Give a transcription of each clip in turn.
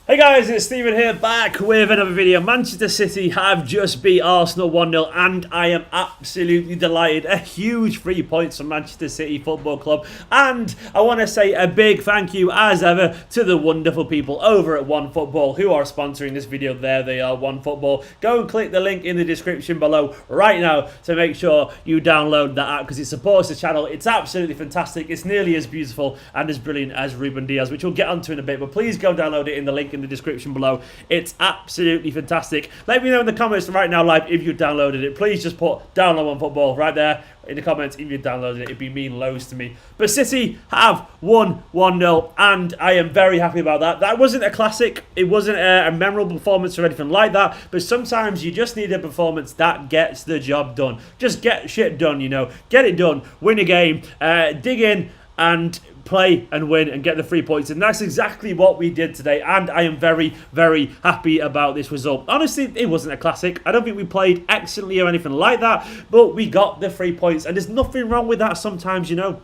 Hey guys, it's Steven here, back with another video. Manchester City have just beat Arsenal 1-0 and I am absolutely delighted. A huge 3 points from Manchester City Football Club, and I want to say a big thank you as ever to the wonderful people over at OneFootball who are sponsoring this video. There they are, OneFootball. Go and click the link in the description below right now to make sure you download that app because it supports the channel. It's absolutely fantastic. It's nearly as beautiful and as brilliant as Ruben Dias, which we'll get onto in a bit, but please go download it in the link in the description below. It's absolutely fantastic. Let me know in the comments right now live if you downloaded it. Please just put download OneFootball right there in the comments if you downloaded it. It'd be mean loads to me. But City have won 1-0 and I am very happy about that. That wasn't a classic. It wasn't a memorable performance or anything like that, but sometimes you just need a performance that gets the job done. Just get shit done, you know. Get it done. Win a game. Dig in and play and win and get the 3 points, and that's exactly what we did today, and I am very, very happy about this result. Honestly, it wasn't a classic. I don't think we played excellently or anything like that, but we got the 3 points, and there's nothing wrong with that sometimes, you know.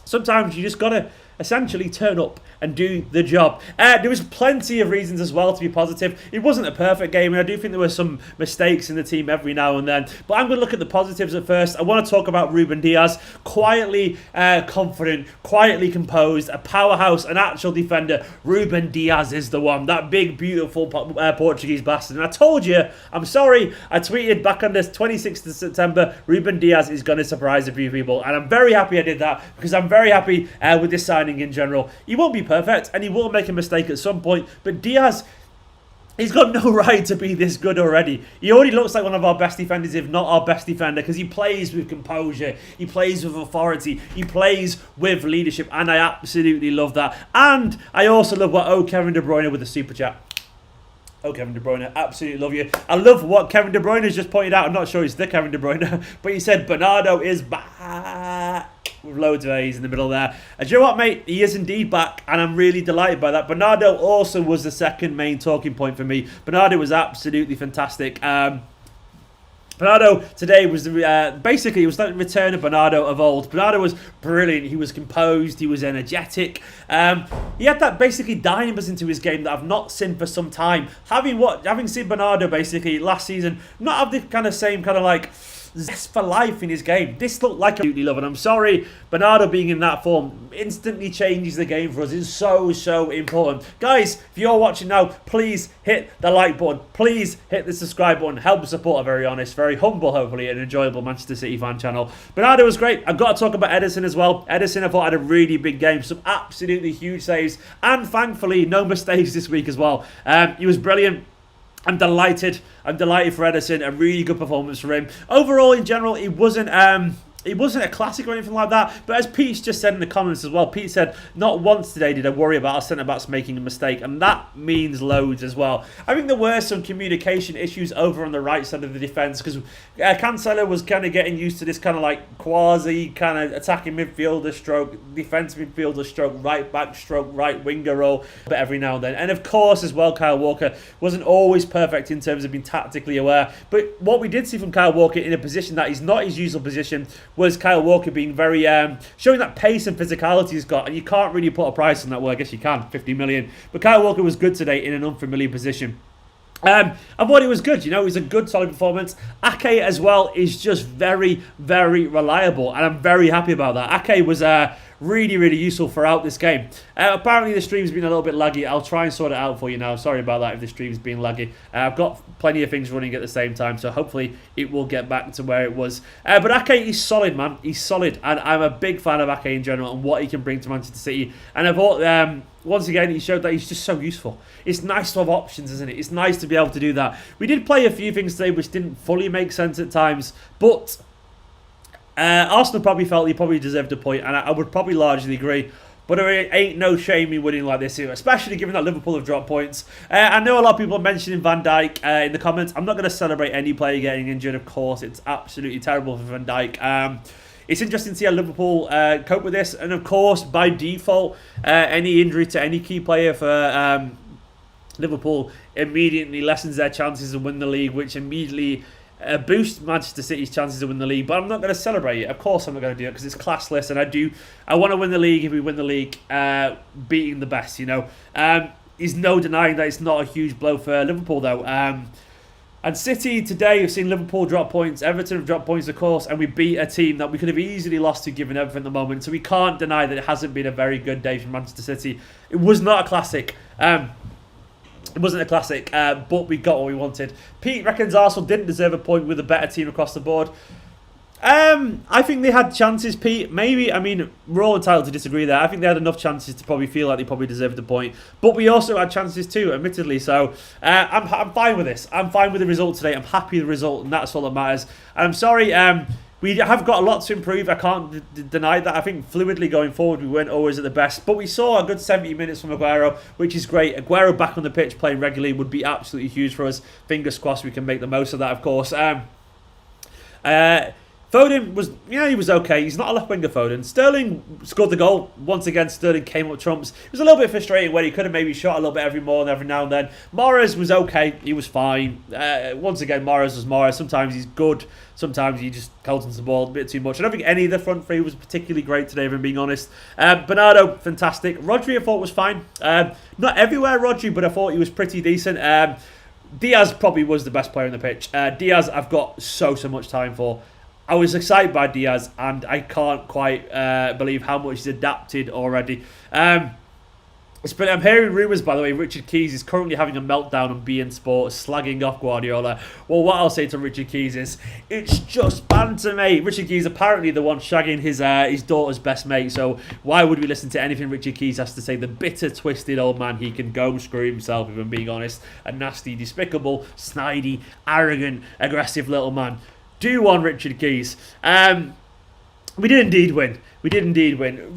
Sometimes you just gotta essentially turn up and do the job. There was plenty of reasons as well to be positive. It wasn't a perfect game, and I do think there were some mistakes in the team every now and then. But I'm going to look at the positives at first. I want to talk about Ruben Dias. Quietly confident, quietly composed, a powerhouse, an actual defender. Ruben Dias is the one. That big, beautiful Portuguese bastard. And I told you, I'm sorry, I tweeted back on the 26th of September, Ruben Dias is going to surprise a few people. And I'm very happy I did that because I'm very happy with this signing in general. He won't be perfect and he will make a mistake at some point, but Dias, he's got no right to be this good already. He already looks like one of our best defenders, if not our best defender, because he plays with composure, he plays with authority, he plays with leadership, and I absolutely love that. And I also love what Kevin De Bruyne with the super chat. Kevin De Bruyne, absolutely love you. I love what Kevin De Bruyne has just pointed out. I'm not sure it's the Kevin De Bruyne, but he said Bernardo is back with loads of A's in the middle there. And do you know what, mate? He is indeed back, and I'm really delighted by that. Bernardo also was the second main talking point for me. Bernardo was absolutely fantastic. Bernardo today was basically it was like the return of Bernardo of old. Bernardo was brilliant. He was composed. He was energetic. He had that basically dynamism into his game that I've not seen for some time. Having seen Bernardo basically last season, not have the kind of same kind of like zest for life in his game. This looked like a absolutely love, and I'm sorry, Bernardo being in that form instantly changes the game for us. It's so important. Guys, if you're watching now, please hit the like button. Please hit the subscribe button. Help support a very honest, very humble, hopefully, and enjoyable Manchester City fan channel. Bernardo was great. I've got to talk about Ederson as well. Ederson, I thought, had a really big game. Some absolutely huge saves, and thankfully, no mistakes this week as well. He was brilliant. I'm delighted for Ederson. A really good performance for him. Overall, in general, it wasn't a classic or anything like that. But as Pete just said in the comments as well, Pete said, not once today did I worry about our centre-backs making a mistake. And that means loads as well. I think there were some communication issues over on the right side of the defence because Cancelo was kind of getting used to this kind of like quasi kind of attacking midfielder stroke, defence midfielder stroke, right back stroke, right winger role, but every now and then. And of course as well, Kyle Walker wasn't always perfect in terms of being tactically aware. But what we did see from Kyle Walker in a position that is not his usual position was Kyle Walker being very, showing that pace and physicality he's got, and you can't really put a price on that. Well, I guess you can, 50 million. But Kyle Walker was good today in an unfamiliar position. I thought it was good, you know, it was a good solid performance. Ake as well is just very, very reliable, and I'm very happy about that. Ake was really useful throughout this game. Apparently the stream's been a little bit laggy. I'll try and sort it out for you now. Sorry about that if the stream's been laggy. I've got plenty of things running at the same time, so hopefully it will get back to where it was. But Ake is solid, man. He's solid, and I'm a big fan of Ake in general and what he can bring to Manchester City. And I thought, once again, he showed that he's just so useful. It's nice to have options, isn't it? It's nice to be able to do that. We did play a few things today which didn't fully make sense at times, but Arsenal probably felt he probably deserved a point, and I would probably largely agree. But there ain't no shame in winning like this here, especially given that Liverpool have dropped points. I know a lot of people are mentioning Van Dijk in the comments. I'm not going to celebrate any player getting injured, of course. It's absolutely terrible for Van Dijk. It's interesting to see how Liverpool cope with this. And of course, by default, any injury to any key player for Liverpool immediately lessens their chances of winning the league, which immediately boost Manchester City's chances of winning the league. But I'm not going to celebrate it. Of course I'm not going to do it because it's classless, and I want to win the league if we win the league beating the best, you know. is no denying that it's not a huge blow for Liverpool, though. And City today, we've seen Liverpool drop points, Everton have dropped points, of course, and we beat a team that we could have easily lost to given everything at the moment. So we can't deny that it hasn't been a very good day for Manchester City. It was not a classic. It wasn't a classic, but we got what we wanted. Pete reckons Arsenal didn't deserve a point with a better team across the board. I think they had chances, Pete. Maybe, I mean, we're all entitled to disagree there. I think they had enough chances to probably feel like they probably deserved the point. But we also had chances too, admittedly. So I'm fine with this. I'm fine with the result today. I'm happy with the result, and that's all that matters. And I'm sorry, we have got a lot to improve. I can't deny that. I think fluidly going forward, we weren't always at the best. But we saw a good 70 minutes from Aguero, which is great. Aguero back on the pitch playing regularly would be absolutely huge for us. Fingers crossed we can make the most of that, of course. Foden was, he was okay. He's not a left winger, Foden. Sterling scored the goal. Once again, Sterling came up trumps. It was a little bit frustrating when he could have maybe shot a little bit every now and then. Mahrez was okay. He was fine. Once again, Mahrez was Mahrez. Sometimes he's good. Sometimes he just holds onto the ball a bit too much. I don't think any of the front three was particularly great today, if I'm being honest. Bernardo, fantastic. Rodri, I thought was fine. Not everywhere, Rodri, but I thought he was pretty decent. Diaz probably was the best player on the pitch. Diaz, I've got so much time for. I was excited by Diaz, and I can't quite believe how much he's adapted already. I'm hearing rumours, by the way, Richard Keys is currently having a meltdown on beIN Sports, slagging off Guardiola. Well, what I'll say to Richard Keys is, it's just banter, mate. Richard Keys apparently the one shagging his daughter's best mate, so why would we listen to anything Richard Keys has to say? The bitter, twisted old man, he can go screw himself, if I'm being honest. A nasty, despicable, snidey, arrogant, aggressive little man. Do one, Richard Keys. We did indeed win.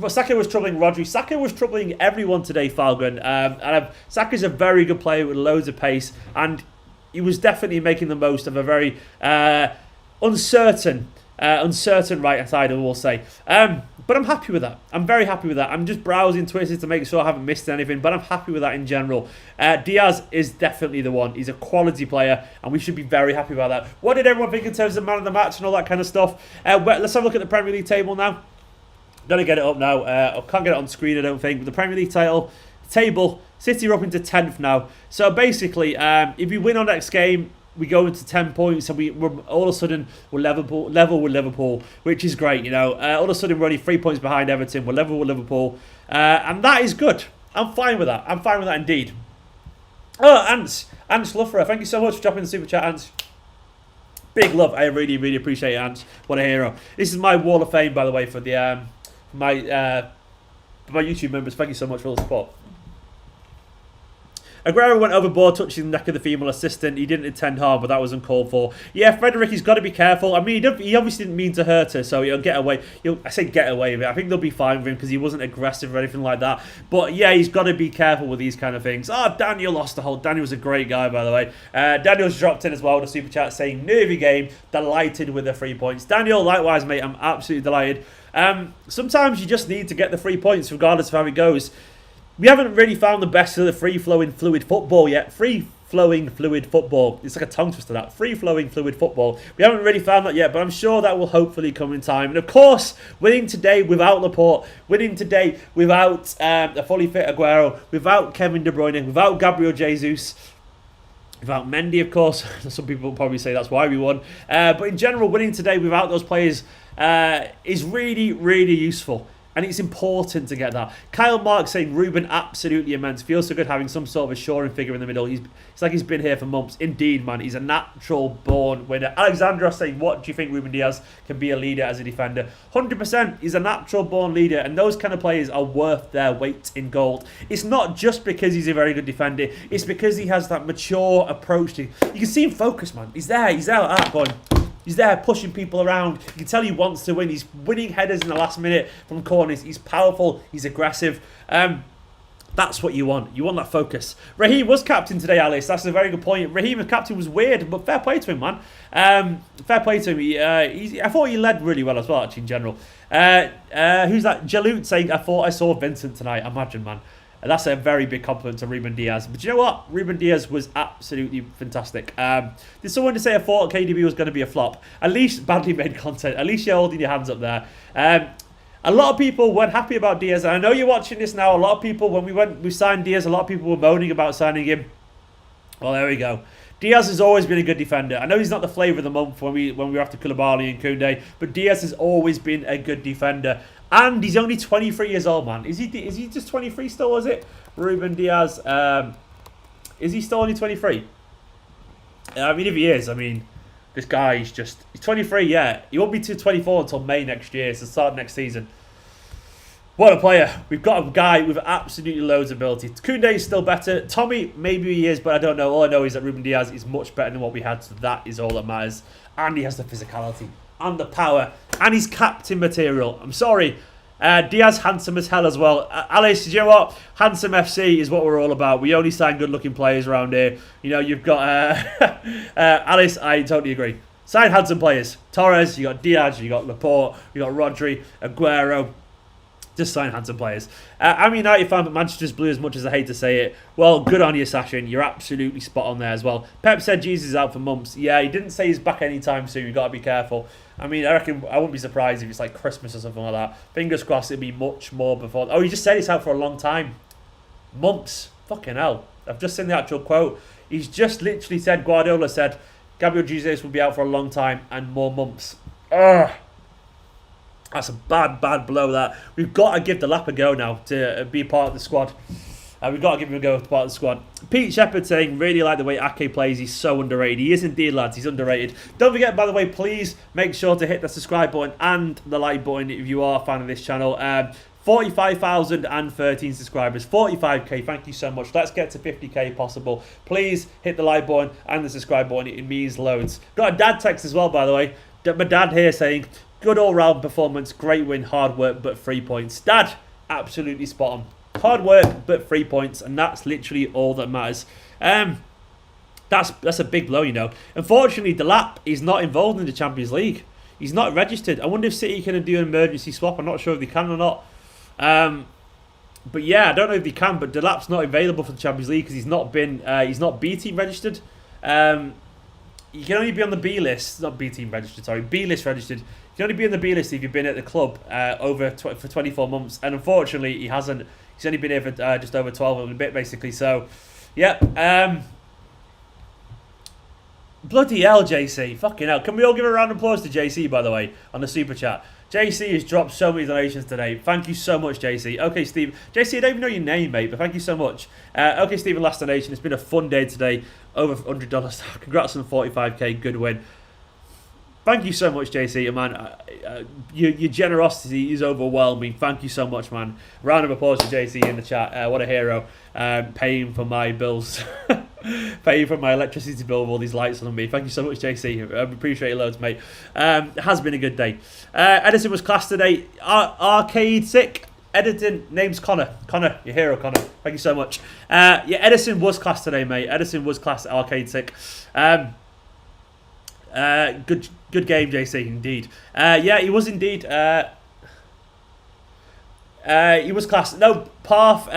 Saka was troubling Rodri. Saka was troubling everyone today, Falcon. Saka's a very good player with loads of pace, and he was definitely making the most of a very uncertain right side, I will say. But I'm happy with that. I'm very happy with that. I'm just browsing Twitter to make sure I haven't missed anything, but I'm happy with that in general. Diaz is definitely the one. He's a quality player, and we should be very happy about that. What did everyone think in terms of man of the match and all that kind of stuff? Let's have a look at the Premier League table now. Gonna get it up now. I can't get it on screen, I don't think. But the Premier League table, City are up into 10th now. So basically, if we win our next game, we go into 10 points, and we're all of a sudden we're level with Liverpool, which is great. All of a sudden we're only 3 points behind Everton. We're level with Liverpool, and that is good. I'm fine with that. I'm fine with that indeed. Oh, Ants Luffera, thank you so much for dropping the super chat, Ants. Big love. I really appreciate it, Ants. What a hero. This is my wall of fame, by the way, for the my YouTube members. Thank you so much for all the support. Aguero went overboard, touching the neck of the female assistant. He didn't intend harm, but that was uncalled for. Yeah, Frederick, he's got to be careful. I mean, he obviously didn't mean to hurt her, so he'll get away. I say get away with it. I think they'll be fine with him because he wasn't aggressive or anything like that. But yeah, he's got to be careful with these kind of things. Oh, Daniel lost the whole. Daniel was a great guy, by the way. Daniel's dropped in as well, the super chat, saying, nervy game, delighted with the 3 points. Daniel, likewise, mate, I'm absolutely delighted. Sometimes you just need to get the 3 points, regardless of how it goes. We haven't really found the best of the free-flowing fluid football yet. Free-flowing fluid football. It's like a tongue twister, that. Free-flowing fluid football. We haven't really found that yet, but I'm sure that will hopefully come in time. And of course, winning today without Laporte, winning today without a fully fit Aguero, without Kevin De Bruyne, without Gabriel Jesus, without Mendy, of course. Some people will probably say that's why we won. But in general, winning today without those players is really useful. And it's important to get that. Kyle Mark saying, Ruben, absolutely immense. Feels so good having some sort of assuring figure in the middle. It's like he's been here for months. Indeed, man. He's a natural born winner. Alexandra saying, what do you think Ruben Dias can be a leader as a defender? 100%. He's a natural born leader. And those kind of players are worth their weight in gold. It's not just because he's a very good defender. It's because he has that mature approach to... You can see him focus, man. He's there. He's out at that point. He's there pushing people around. You can tell he wants to win. He's winning headers in the last minute from corners. He's powerful. He's aggressive. That's what you want. You want that focus. Raheem was captain today, Alice. That's a very good point. Raheem as captain was weird, but fair play to him, man. Fair play to him. I thought he led really well as well, actually, in general. Who's that? Jaloot saying, I thought I saw Vincent tonight. Imagine, man. That's a very big compliment to Ruben Dias. But you know what? Ruben Dias was absolutely fantastic. Did someone say I thought KDB was going to be a flop? At least badly made content. At least you're holding your hands up there. A lot of people weren't happy about Dias, and I know you're watching this now. A lot of people, when we signed Dias, a lot of people were moaning about signing him. Well, there we go. Dias has always been a good defender. I know he's not the flavour of the month when we were after Koulibaly and Koundé, but Dias has always been a good defender. And he's only 23 years old, man. Is he just 23 still, is it? Ruben Dias, is he still only 23? I mean, if he is, I mean, this guy is he's 23, yeah. He won't be to 24 until May next year, so start next season. What a player. We've got a guy with absolutely loads of ability. Koundé is still better. Tommy, maybe he is, but I don't know. All I know is that Ruben Dias is much better than what we had, so that is all that matters. And he has the physicality and the power, and he's captain material. I'm sorry. Dias handsome as hell as well. Alice, you know what? Handsome FC is what we're all about. We only sign good-looking players around here. You know, you've got Alice. I totally agree. Sign handsome players. Torres. You got Diaz. You got Laporte. You got Rodri, Aguero. Just sign handsome players. I'm a United fan, but Manchester's blue as much as I hate to say it. Well, good on you, Sachin. You're absolutely spot on there as well. Pep said Jesus is out for months. Yeah, he didn't say he's back anytime soon. You've got to be careful. I mean, I reckon I wouldn't be surprised if it's like Christmas or something like that. Fingers crossed it'll be much more before. Oh, he just said it's out for a long time. Months. Fucking hell. I've just seen the actual quote. He's just literally said, Guardiola said, Gabriel Jesus will be out for a long time and more months. Ugh. That's a bad blow, that. We've got to give the lap a go now to be part of the squad. We've got to give him a go as part of the squad. Pete Shepherd saying, really like the way Ake plays. He's so underrated. He is indeed, lads. He's underrated. Don't forget, by the way, please make sure to hit the subscribe button and the like button if you are a fan of this channel. 45,013 subscribers. 45k. Thank you so much. Let's get to 50k if possible. Please hit the like button and the subscribe button. It means loads. Got a dad text as well, by the way. My dad here saying, good all-round performance, great win, hard work, but 3 points. Dad, absolutely spot on. Hard work, but 3 points, and that's literally all that matters. That's a big blow, you know. Unfortunately, Delap is not involved in the Champions League. He's not registered. I wonder if City can do an emergency swap. I'm not sure if they can or not. But yeah, I don't know if they can. But Delap's not available for the Champions League because he's not B team registered. You can only be on the B list, not B team registered. Sorry, B list registered. You can only be on the B list if you've been at the club for 24 months. And unfortunately, he hasn't. He's only been here for just over 12 and a bit, basically. So, yeah. Bloody hell, JC. Fucking hell. Can we all give a round of applause to JC, by the way, on the super chat? JC has dropped so many donations today. Thank you so much, JC. Okay, Steve. JC, I don't even know your name, mate, but thank you so much. Okay, Stephen, last donation. It's been a fun day today. Over $100. Congrats on the 45k. Good win. Thank you so much, JC, man. Your generosity is overwhelming. Thank you so much, man. Round of applause to JC in the chat. What a hero. Paying for my bills. Paying for my electricity bill with all these lights on me. Thank you so much, JC. I appreciate it loads, mate. It has been a good day. Edison was class today. Arcade Sick. Editing, name's Connor. Connor, your hero, Connor. Thank you so much. Yeah, Edison was class today, mate. Edison was class at Arcade Sick. Good game, JC, indeed. Yeah, he was indeed. He was class. No, Parth,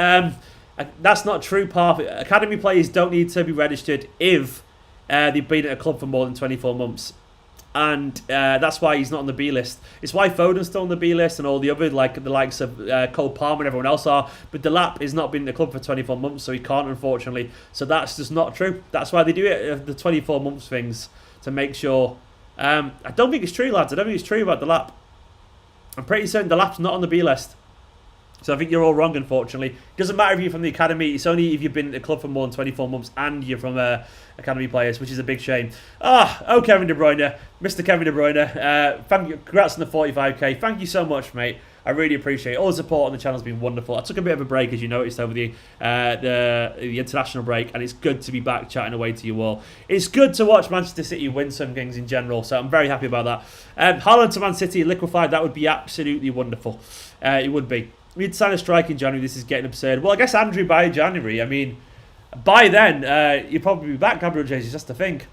that's not true, Parth. Academy players don't need to be registered if they've been at a club for more than 24 months. And that's why he's not on the B list. It's why Foden's still on the B list and all the other, like the likes of Cole Palmer and everyone else are. But Delap has not been in the club for 24 months, so he can't, unfortunately. So that's just not true. That's why they do it, the 24 months things, to make sure. I don't think it's true, lads. I don't think it's true about Delap. I'm pretty certain Delap's not on the B list. So I think you're all wrong, unfortunately. It doesn't matter if you're from the academy. It's only if you've been at the club for more than 24 months and you're from academy players, which is a big shame. Kevin De Bruyne. Mr. Kevin De Bruyne. Thank you. Congrats on the 45k. Thank you so much, mate. I really appreciate it. All the support on the channel has been wonderful. I took a bit of a break, as you noticed, over the international break, and it's good to be back chatting away to you all. It's good to watch Manchester City win some things in general, so I'm very happy about that. Haaland to Man City, liquefied, that would be absolutely wonderful. It would be. We need to sign a strike in January. This is getting absurd. Well, I guess Andrew by January. I mean, by then, you'll probably be back, Gabriel Jesus, just to think.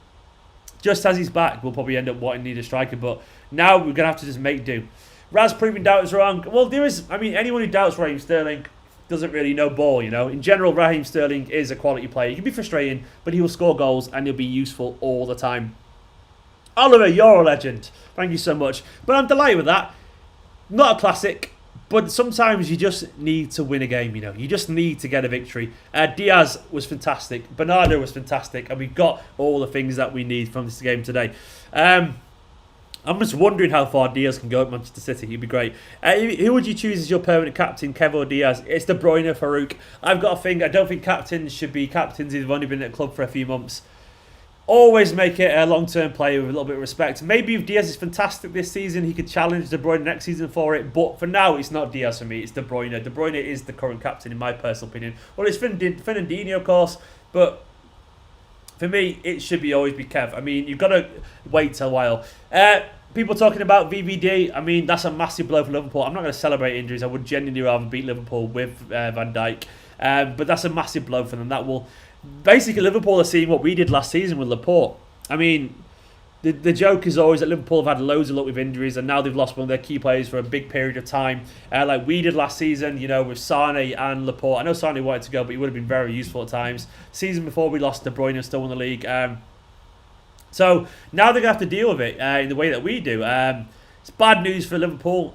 Just as he's back, we'll probably end up wanting to need a striker, but now we're going to have to just make do. Raz proving doubters wrong. Well, anyone who doubts Raheem Sterling doesn't really know ball, you know. In general, Raheem Sterling is a quality player. He can be frustrating, but he will score goals and he'll be useful all the time. Oliver, you're a legend. Thank you so much. But I'm delighted with that. Not a classic. But sometimes you just need to win a game, you know. You just need to get a victory. Diaz was fantastic. Bernardo was fantastic. And we've got all the things that we need from this game today. I'm just wondering how far Diaz can go at Manchester City. He'd be great. Who would you choose as your permanent captain, Kev or Diaz? It's De Bruyne, Farouk. I've got a thing. I don't think captains should be captains if they've only been at the club for a few months. Always make it a long-term player with a little bit of respect. Maybe if Diaz is fantastic this season, he could challenge De Bruyne next season for it. But for now, it's not Diaz for me. It's De Bruyne. De Bruyne is the current captain, in my personal opinion. Well, it's Fernandinho, of course. But for me, it should always be Kev. I mean, you've got to wait till a while. People talking about VVD. I mean, that's a massive blow for Liverpool. I'm not going to celebrate injuries. I would genuinely rather beat Liverpool with Van Dijk. But that's a massive blow for them. That will... Basically, Liverpool are seeing what we did last season with Laporte. I mean, the joke is always that Liverpool have had loads of luck with injuries, and now they've lost one of their key players for a big period of time, like we did last season, you know, with Sane and Laporte. I know Sane wanted to go, but he would have been very useful at times. Season before, we lost De Bruyne and still won the league. So now they're going to have to deal with it in the way that we do. It's bad news for Liverpool.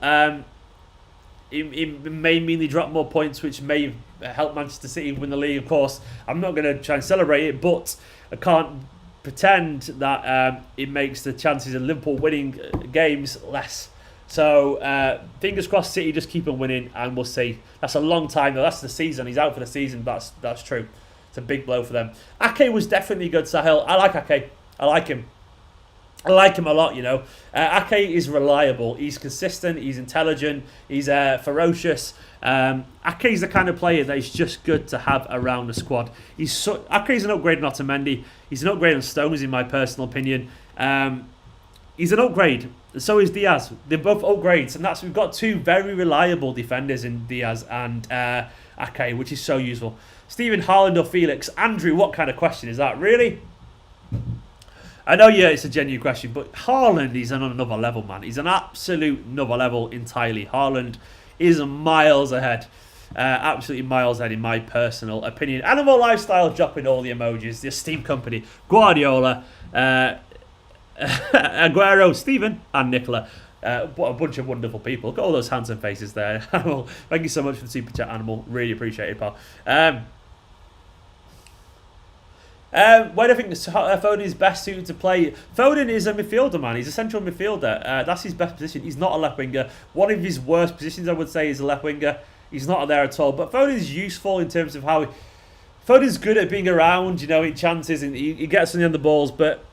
It may mean they drop more points, which may help Manchester City win the league. Of course, I'm not going to try and celebrate it, but I can't pretend that it makes the chances of Liverpool winning games less. So fingers crossed, City just keep on winning, and we'll see. That's a long time though. That's the season. He's out for the season. That's true. It's a big blow for them. Ake was definitely good. Sahel. I like Ake. I like him. I like him a lot, you know. Ake is reliable. He's consistent. He's intelligent. He's ferocious. Ake's the kind of player that is just good to have around the squad. Ake's an upgrade on Otamendi. He's an upgrade on Stones, in my personal opinion. He's an upgrade. So is Diaz. They're both upgrades, and we've got two very reliable defenders in Diaz and Ake, which is so useful. Stephen, Haaland or Felix? Andrew, what kind of question is that? Really? I know, yeah, it's a genuine question, but Haaland is on another level, man. He's an absolute another level entirely. Haaland is miles ahead. Absolutely miles ahead, in my personal opinion. Animal Lifestyle dropping all the emojis. The Esteemed Kompany. Guardiola. Aguero, Stephen, and Nicola. What a bunch of wonderful people. Look at all those handsome faces there. Animal, thank you so much for the super chat, Animal. Really appreciate it, pal. Where do I think Foden is best suited to play? Foden is a midfielder, man. He's a central midfielder. That's his best position. He's not a left winger. One of his worst positions, I would say, is a left winger. He's not there at all. But Foden's useful in terms of how... Foden's good at being around, you know, in chances, and he gets on the balls, but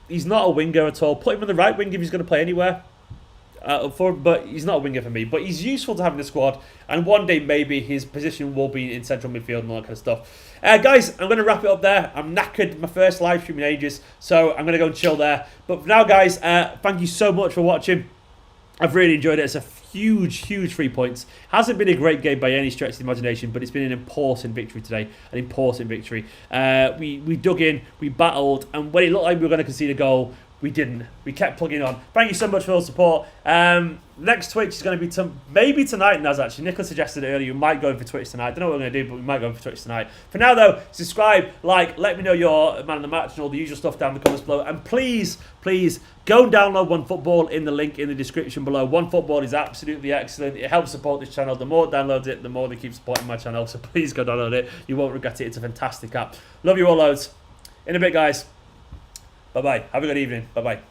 he's not a winger at all. Put him on the right wing if he's going to play anywhere. But he's not a winger for me. But he's useful to have in the squad, and one day maybe his position will be in central midfield and all that kind of stuff. Guys, I'm going to wrap it up there. I'm knackered, my first live stream in ages, so I'm going to go and chill there. But for now, guys, thank you so much for watching. I've really enjoyed it. It's a huge 3 points. Hasn't been a great game by any stretch of the imagination, but it's been an important victory today. An important victory. We dug in, we battled, and when it looked like we were going to concede a goal, we didn't. We kept plugging on. Thank you so much for all the support. Next Twitch is going to be maybe tonight, Naz, actually. Nicola suggested it earlier. We might go in for Twitch tonight. I don't know what we're going to do, but we might go in for Twitch tonight. For now, though, subscribe, like, let me know your man of the match and all the usual stuff down in the comments below. And please, go and download OneFootball in the link in the description below. OneFootball is absolutely excellent. It helps support this channel. The more it downloads it, the more they keep supporting my channel. So please go download it. You won't regret it. It's a fantastic app. Love you all loads. In a bit, guys. Bye-bye. Have a good evening. Bye-bye.